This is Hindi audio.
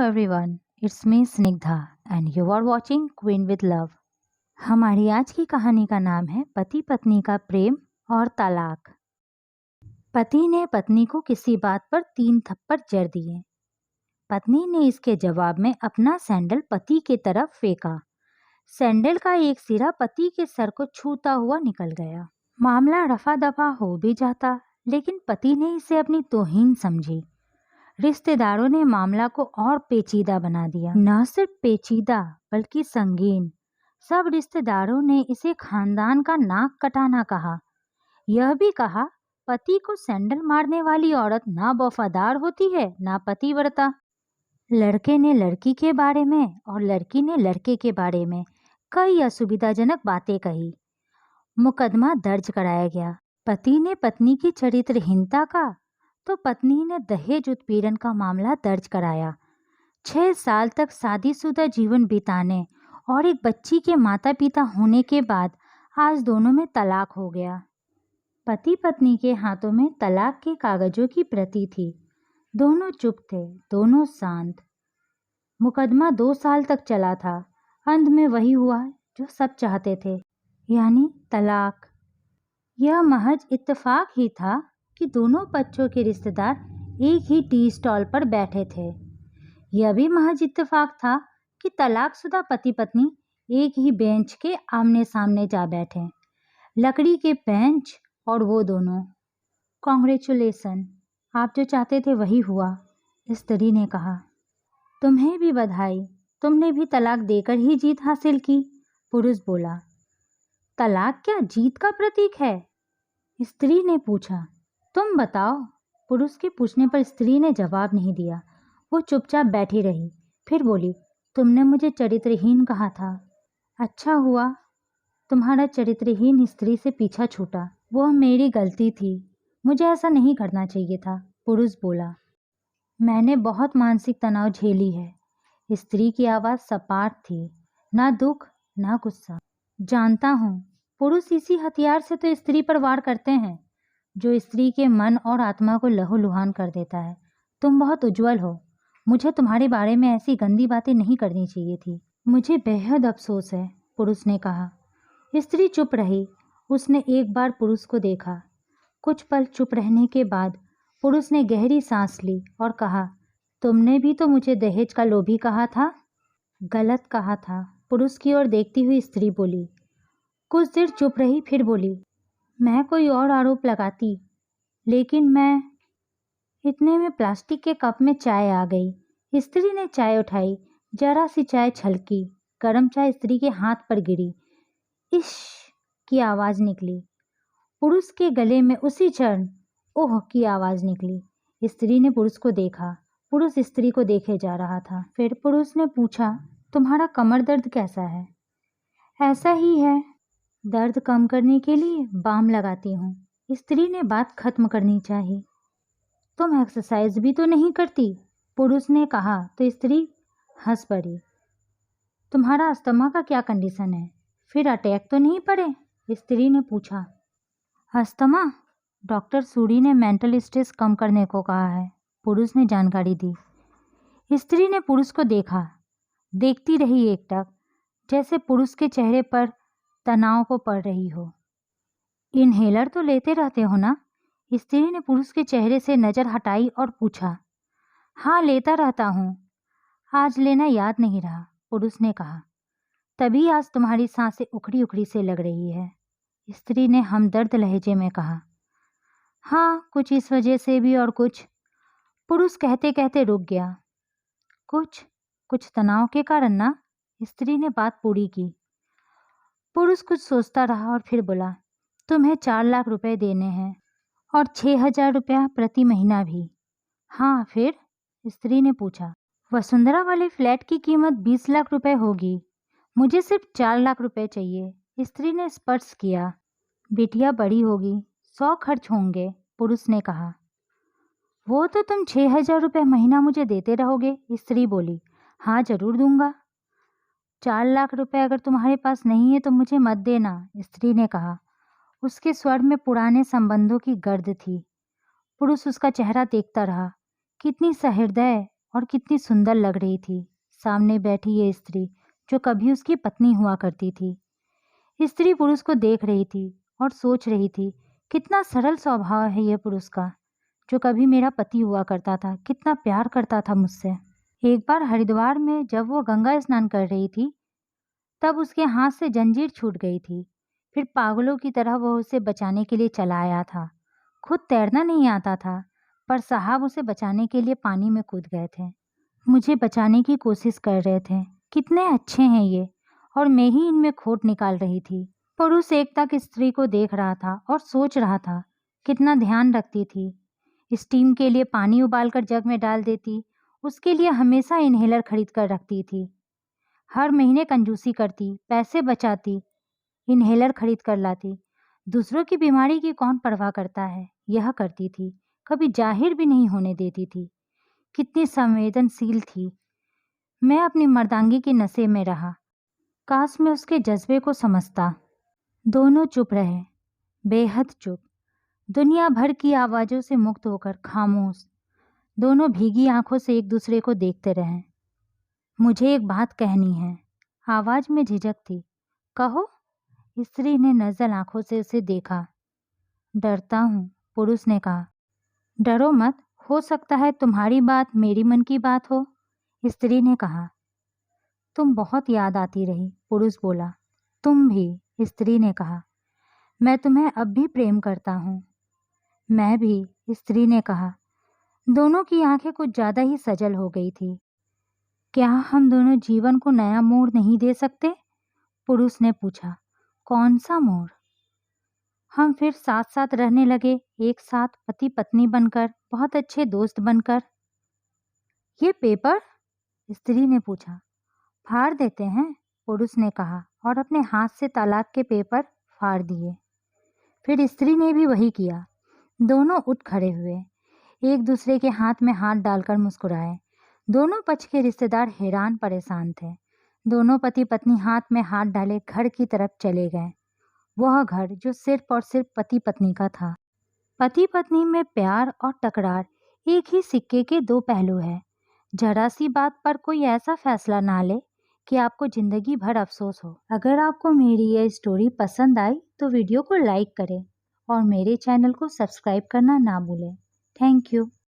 everyone, it's me Snigdha and you are watching Queen with Love। हमारी आज की कहानी का नाम है पति पत्नी का प्रेम और तलाक। पति ने पत्नी को किसी बात पर 3 थप्पड़ जड़ दिए। पत्नी ने इसके जवाब में अपना सैंडल पति की तरफ फेंका। सैंडल का एक सिरा पति के सर को छूता हुआ निकल गया। मामला रफा दफा हो भी जाता, लेकिन पति ने इसे अपनी तौहीन समझी। रिश्तेदारों ने मामला को और पेचीदा बना दिया। न सिर्फ पेचीदा बल्कि संगीन। सब रिश्तेदारों ने इसे खानदान का नाक कटाना कहा। यह भी कहा, पति को सैंडल मारने वाली औरत ना वफादार होती है ना पतिव्रता। लड़के ने लड़की के बारे में और लड़की ने लड़के के बारे में कई असुविधाजनक बातें कही। मुकदमा दर्ज कराया गया। पति ने पत्नी की चरित्रहीनता का तो पत्नी ने दहेज उत्पीड़न का मामला दर्ज कराया। 6 साल तक शादीशुदा जीवन बिताने और एक बच्ची के माता पिता होने के बाद आज दोनों में तलाक हो गया। पति पत्नी के हाथों में तलाक के कागजों की प्रति थी। दोनों चुप थे, दोनों शांत। मुकदमा 2 साल तक चला था। अंत में वही हुआ जो सब चाहते थे, यानी तलाक। यह महज इत्तेफाक ही था कि दोनों पक्षों के रिश्तेदार एक ही टी स्टॉल पर बैठे थे। यह भी महज इत्तेफाक था कि तलाकशुदा पति पत्नी एक ही बेंच के आमने सामने जा बैठे। लकड़ी के बेंच और वो दोनों। कॉन्ग्रेचुलेसन, आप जो चाहते थे वही हुआ, स्त्री ने कहा। तुम्हें भी बधाई, तुमने भी तलाक देकर ही जीत हासिल की, पुरुष बोला। तलाक क्या जीत का प्रतीक है? स्त्री ने पूछा। तुम बताओ। पुरुष के पूछने पर स्त्री ने जवाब नहीं दिया। वो चुपचाप बैठी रही। फिर बोली, तुमने मुझे चरित्रहीन कहा था। अच्छा हुआ तुम्हारा चरित्रहीन स्त्री से पीछा छूटा। वह मेरी गलती थी, मुझे ऐसा नहीं करना चाहिए था, पुरुष बोला। मैंने बहुत मानसिक तनाव झेली है। स्त्री की आवाज़ सपाट थी, ना दुख ना गुस्सा। जानता हूँ, पुरुष इसी हथियार से तो स्त्री पर वार करते हैं जो स्त्री के मन और आत्मा को लहूलुहान कर देता है। तुम बहुत उज्जवल हो। मुझे तुम्हारे बारे में ऐसी गंदी बातें नहीं करनी चाहिए थी। मुझे बेहद अफसोस है, पुरुष ने कहा। स्त्री चुप रही। उसने एक बार पुरुष को देखा। कुछ पल चुप रहने के बाद पुरुष ने गहरी सांस ली और कहा, तुमने भी तो मुझे दहेज का लोभी कहा था। गलत कहा था, पुरुष की ओर देखती हुई स्त्री बोली। कुछ देर चुप रही, फिर बोली, मैं कोई और आरोप लगाती, लेकिन मैं। इतने में प्लास्टिक के कप में चाय आ गई। स्त्री ने चाय उठाई। जरा सी चाय छलकी। गर्म चाय स्त्री के हाथ पर गिरी। इश की आवाज़ निकली। पुरुष के गले में उसी क्षण ओह की आवाज़ निकली। स्त्री ने पुरुष को देखा। पुरुष स्त्री को देखे जा रहा था। फिर पुरुष ने पूछा, तुम्हारा कमर दर्द कैसा है? ऐसा ही है, दर्द कम करने के लिए बाम लगाती हूँ। स्त्री ने बात खत्म करनी चाहिए। तुम एक्सरसाइज भी तो नहीं करती, पुरुष ने कहा तो स्त्री हंस पड़ी। तुम्हारा अस्थमा का क्या कंडीशन है? फिर अटैक तो नहीं पड़े? स्त्री ने पूछा। अस्थमा? डॉक्टर सूरी ने मेंटल स्ट्रेस कम करने को कहा है, पुरुष ने जानकारी दी। स्त्री ने पुरुष को देखा। देखती रही एकटक, जैसे पुरुष के चेहरे पर तनाव को पड़ रही हो। इन्हेलर तो लेते रहते हो ना? स्त्री ने पुरुष के चेहरे से नज़र हटाई और पूछा। हाँ, लेता रहता हूँ, आज लेना याद नहीं रहा, पुरुष ने कहा। तभी आज तुम्हारी सांसें उखड़ी उखड़ी से लग रही है, स्त्री ने हमदर्द लहजे में कहा। हाँ, कुछ इस वजह से भी और कुछ। पुरुष कहते कहते रुक गया। कुछ तनाव के कारण ना? स्त्री ने बात पूरी की। पुरुष कुछ सोचता रहा और फिर बोला, तुम्हें 4 लाख रुपए देने हैं और 6,000 रुपया प्रति महीना भी। हाँ, फिर? स्त्री ने पूछा। वसुंधरा वाले फ्लैट की कीमत 20 लाख रुपए होगी। मुझे सिर्फ 4 लाख रुपए चाहिए, स्त्री ने स्पर्श किया। बिटिया बड़ी होगी, 100 खर्च होंगे, पुरुष ने कहा। वो तो तुम 6,000 रुपये महीना मुझे देते रहोगे, स्त्री बोली। हाँ, जरूर दूंगा। 4 लाख रुपए अगर तुम्हारे पास नहीं है तो मुझे मत देना, स्त्री ने कहा। उसके स्वर में पुराने संबंधों की गर्द थी। पुरुष उसका चेहरा देखता रहा। कितनी सहृदय और कितनी सुंदर लग रही थी सामने बैठी ये स्त्री जो कभी उसकी पत्नी हुआ करती थी। स्त्री पुरुष को देख रही थी और सोच रही थी, कितना सरल स्वभाव है यह पुरुष का, जो कभी मेरा पति हुआ करता था, कितना प्यार करता था मुझसे। एक बार हरिद्वार में जब वो गंगा स्नान कर रही थी, तब उसके हाथ से जंजीर छूट गई थी। फिर पागलों की तरह वह उसे बचाने के लिए चला आया था। खुद तैरना नहीं आता था, पर साहब उसे बचाने के लिए पानी में कूद गए थे। मुझे बचाने की कोशिश कर रहे थे। कितने अच्छे हैं ये, और मैं ही इनमें खोट निकाल रही थी। पुरुष एक तक स्त्री को देख रहा था और सोच रहा था, कितना ध्यान रखती थी। स्टीम के लिए पानी उबालकर जग में डाल देती, उसके लिए हमेशा इन्हेलर खरीद कर रखती थी। हर महीने कंजूसी करती, पैसे बचाती, इन्हेलर खरीद कर लाती। दूसरों की बीमारी की कौन परवाह करता है, यह करती थी। कभी जाहिर भी नहीं होने देती थी। कितनी संवेदनशील थी। मैं अपनी मर्दांगी की नशे में रहा। काश मैं उसके जज्बे को समझता। दोनों चुप रहे, बेहद चुप, दुनिया भर की आवाज़ों से मुक्त होकर खामोश। दोनों भीगी आंखों से एक दूसरे को देखते रहे। मुझे एक बात कहनी है, आवाज़ में झिझक थी। कहो, स्त्री ने नज़ल आंखों से उसे देखा। डरता हूँ, पुरुष ने कहा। डरो मत, हो सकता है तुम्हारी बात मेरी मन की बात हो, स्त्री ने कहा। तुम बहुत याद आती रही, पुरुष बोला। तुम भी, स्त्री ने कहा। मैं तुम्हें अब भी प्रेम करता हूँ। मैं भी, स्त्री ने कहा। दोनों की आंखें कुछ ज़्यादा ही सजल हो गई थी। क्या हम दोनों जीवन को नया मोड़ नहीं दे सकते? पुरुष ने पूछा। कौन सा मोड़? हम फिर साथ साथ रहने लगे, एक साथ पति पत्नी बनकर, बहुत अच्छे दोस्त बनकर। ये पेपर? स्त्री ने पूछा। फाड़ देते हैं, पुरुष ने कहा और अपने हाथ से तलाक के पेपर फाड़ दिए। फिर स्त्री ने भी वही किया। दोनों उठ खड़े हुए, एक दूसरे के हाथ में हाथ डालकर मुस्कुराए। दोनों पक्ष के रिश्तेदार हैरान परेशान थे। दोनों पति पत्नी हाथ में हाथ डाले घर की तरफ चले गए। वह घर जो सिर्फ और सिर्फ पति पत्नी का था। पति पत्नी में प्यार और तकरार एक ही सिक्के के दो पहलू है। जरा सी बात पर कोई ऐसा फैसला ना ले कि आपको जिंदगी भर अफसोस हो। अगर आपको मेरी यह स्टोरी पसंद आई तो वीडियो को लाइक करें और मेरे चैनल को सब्सक्राइब करना ना भूलें। Thank you.